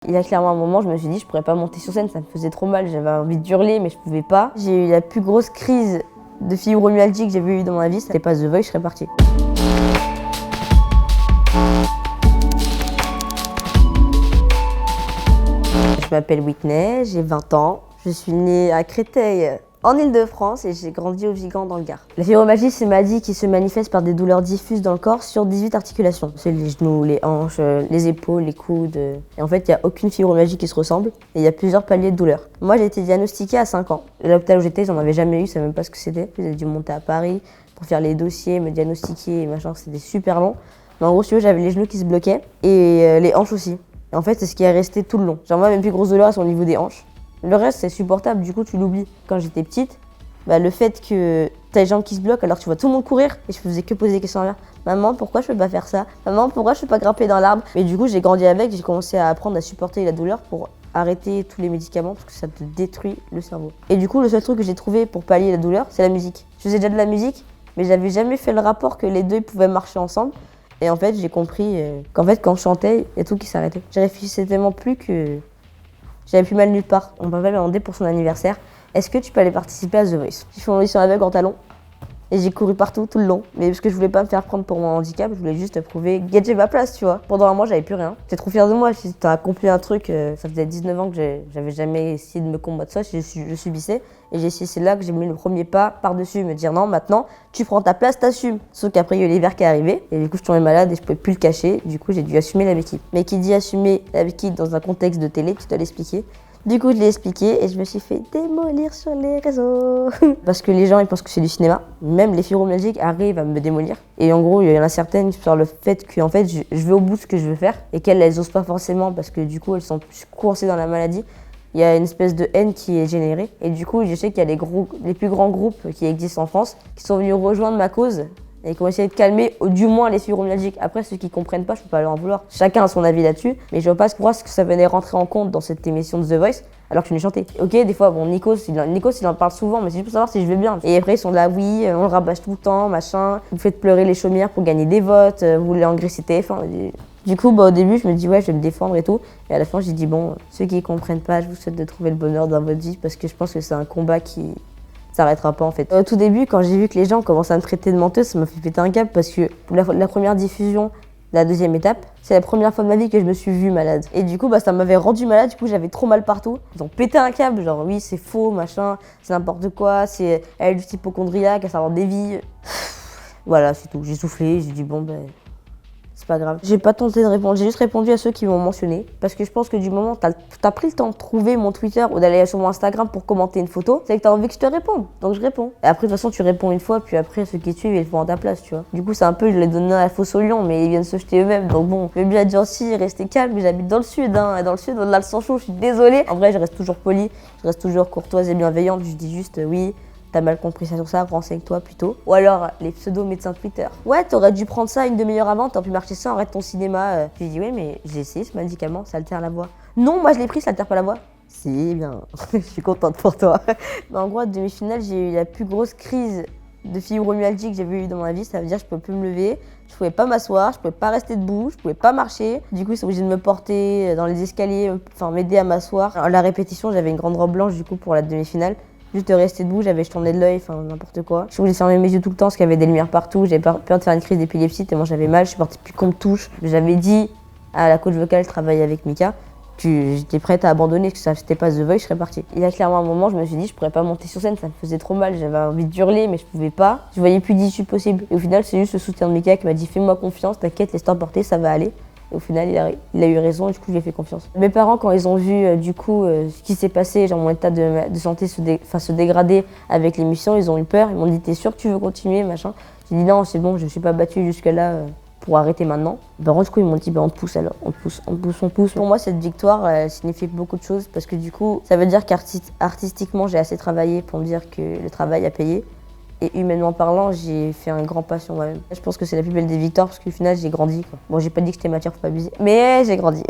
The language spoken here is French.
Il y a clairement un moment, je me suis dit, je pourrais pas monter sur scène, ça me faisait trop mal, j'avais envie d'hurler, mais je pouvais pas. J'ai eu la plus grosse crise de fibromyalgie que j'ai eu dans ma vie, c'était pas The Voice, je serais partie. Je m'appelle Whitney, j'ai 20 ans, je suis née à Créteil, en Ile-de-France, et j'ai grandi au Vigan dans le Gard. La fibromyalgie, c'est une maladie qui se manifeste par des douleurs diffuses dans le corps sur 18 articulations. C'est les genoux, les hanches, les épaules, les coudes. Et en fait, il n'y a aucune fibromyalgie qui se ressemble, et il y a plusieurs paliers de douleurs. Moi, j'ai été diagnostiquée à 5 ans. L'hôpital où j'étais, j'en avais jamais eu, je savais même pas ce que c'était. J'ai dû monter à Paris pour faire les dossiers, me diagnostiquer et machin, c'était super long. Mais en gros, si tu veux, j'avais les genoux qui se bloquaient, et les hanches aussi. Et en fait, c'est ce qui est resté tout le long. Genre moi, mes plus grosses douleurs, elles sont au niveau des hanches. Le reste, c'est supportable, du coup, tu l'oublies. Quand j'étais petite, le fait que t'as les jambes qui se bloquent, alors tu vois tout le monde courir, et je faisais que poser des questions à mère. Maman, pourquoi je peux pas faire ça? Maman, pourquoi je peux pas grimper dans l'arbre? Mais du coup, j'ai grandi avec, j'ai commencé à apprendre à supporter la douleur pour arrêter tous les médicaments, parce que ça te détruit le cerveau. Et du coup, le seul truc que j'ai trouvé pour pallier la douleur, c'est la musique. Je faisais déjà de la musique, mais j'avais jamais fait le rapport que les deux pouvaient marcher ensemble. Et en fait, j'ai compris qu'en fait, quand je chantais, il y a tout qui s'arrêtait. Je réfléchissais tellement plus que j'avais plus mal nulle part. On m'avait demandé pour son anniversaire, est-ce que tu peux aller participer à The Voice? J'ai fait mon audition aveugle en talons et j'ai couru partout tout le long. Mais parce que je voulais pas me faire prendre pour mon handicap, je voulais juste prouver que j'ai ma place, tu vois. Pendant un mois, j'avais plus rien. J'étais trop fière de moi. T'as accompli un truc, ça faisait 19 ans que j'avais jamais essayé de me combattre ça, je subissais. Et c'est là que j'ai mis le premier pas par-dessus, me dire non, maintenant, tu prends ta place, t'assumes. Sauf qu'après, il y a eu l'hiver qui est arrivé, et du coup, je tombais malade et je pouvais plus le cacher. Du coup, j'ai dû assumer la béquille. Mais qui dit assumer la béquille dans un contexte de télé, tu dois l'expliquer. Du coup, je l'ai expliqué et je me suis fait démolir sur les réseaux. Parce que les gens, ils pensent que c'est du cinéma. Même les fibromyalgiques arrivent à me démolir. Et en gros, il y en a certaines sur le fait que en fait, je vais au bout de ce que je veux faire et qu'elles, elles osent pas forcément parce que du coup, elles sont plus coincées dans la maladie. Il y a une espèce de haine qui est générée. Et du coup, je sais qu'il y a les plus grands groupes qui existent en France qui sont venus rejoindre ma cause et qui ont essayé de calmer, du moins les fibromyalgiques. Après, ceux qui comprennent pas, je peux pas leur en vouloir. Chacun a son avis là-dessus, mais je vois pas pourquoi que ça venait rentrer en compte dans cette émission de The Voice, alors que je venais chanter. Ok, des fois, bon, Nikos, il en parle souvent, mais c'est juste pour savoir si je vais bien. Et après, ils sont là, oui, on le rabâche tout le temps, machin. Vous faites pleurer les chaumières pour gagner des votes, vous voulez engraisser TF1. Du coup, au début, je me dis, ouais, je vais me défendre et tout. Et à la fin, j'ai dit, bon, ceux qui comprennent pas, je vous souhaite de trouver le bonheur dans votre vie, parce que je pense que c'est un combat qui s'arrêtera pas en fait. Au tout début, quand j'ai vu que les gens commençaient à me traiter de menteuse, ça m'a fait péter un câble parce que la première diffusion, la deuxième étape, c'est la première fois de ma vie que je me suis vue malade. Et du coup, ça m'avait rendu malade, du coup j'avais trop mal partout. Ils ont pété un câble, genre oui, c'est faux, machin, c'est n'importe quoi, elle est juste hypochondriaque, elle s'invente des vies. Voilà, c'est tout. J'ai soufflé, j'ai dit bon c'est pas grave. J'ai pas tenté de répondre, j'ai juste répondu à ceux qui m'ont mentionné. Parce que je pense que du moment où t'as pris le temps de trouver mon Twitter ou d'aller sur mon Instagram pour commenter une photo, c'est que t'as envie que je te réponde. Donc je réponds. Et après, de toute façon, tu réponds une fois, puis après, ceux qui te suivent, ils le font à ta place, tu vois. Du coup, c'est un peu, je les donne à la fosse aux lions, mais ils viennent se jeter eux-mêmes. Donc bon, je vais bien être gentil, rester calme, mais j'habite dans le sud, hein. Et dans le sud, au-delà le sang chaud, je suis désolée. En vrai, je reste toujours polie, je reste toujours courtoise et bienveillante. Je dis juste oui. T'as mal compris ça sur ça, renseigne-toi plutôt. Ou alors, les pseudo-médecins Twitter. Ouais, t'aurais dû prendre ça une demi-heure avant, t'aurais pu marcher ça, arrête ton cinéma. Je lui dis, ouais, mais j'ai essayé ce médicament, ça altère la voix. Non, moi je l'ai pris, ça altère pas la voix. Si, bien, je suis contente pour toi. En gros, à demi-finale, j'ai eu la plus grosse crise de fibromyalgie que j'ai eu dans ma vie. Ça veut dire que je pouvais plus me lever, je pouvais pas m'asseoir, je pouvais pas rester debout, je pouvais pas marcher. Du coup, ils sont obligés de me porter dans les escaliers, enfin m'aider à m'asseoir. À la répétition, j'avais une grande robe blanche du coup pour la demi-finale. Juste de rester debout, je tournais de l'œil, enfin n'importe quoi. Je voulais fermer mes yeux tout le temps parce qu'il y avait des lumières partout. J'avais peur de faire une crise d'épilepsie tellement j'avais mal. Je suis partie plus qu'on me touche. J'avais dit à la coach vocale, je travaillais avec Mika, que j'étais prête à abandonner, que ça c'était pas The Voice, je serais partie. Il y a clairement un moment, je me suis dit, je pourrais pas monter sur scène, ça me faisait trop mal. J'avais envie d'hurler, mais je pouvais pas. Je voyais plus d'issue possible. Et au final, c'est juste le soutien de Mika qui m'a dit, fais-moi confiance, t'inquiète, laisse-toi porter, ça va aller. Et au final, il a eu raison et du coup, je lui ai fait confiance. Mes parents, quand ils ont vu du coup ce qui s'est passé, genre mon état de santé se dégrader avec l'émission, ils ont eu peur. Ils m'ont dit, t'es sûr que tu veux continuer, machin. J'ai dit non, c'est bon, je suis pas battue jusque-là pour arrêter maintenant. Par contre, du coup, ils m'ont dit, on pousse alors, on pousse. Pour moi, cette victoire signifie beaucoup de choses parce que du coup, ça veut dire qu'artistiquement, j'ai assez travaillé pour me dire que le travail a payé. Et humainement parlant, j'ai fait un grand pas sur moi-même. Je pense que c'est la plus belle des victoires parce qu'au final, j'ai grandi, quoi. Bon, j'ai pas dit que j'étais matière, faut pas abuser, mais j'ai grandi.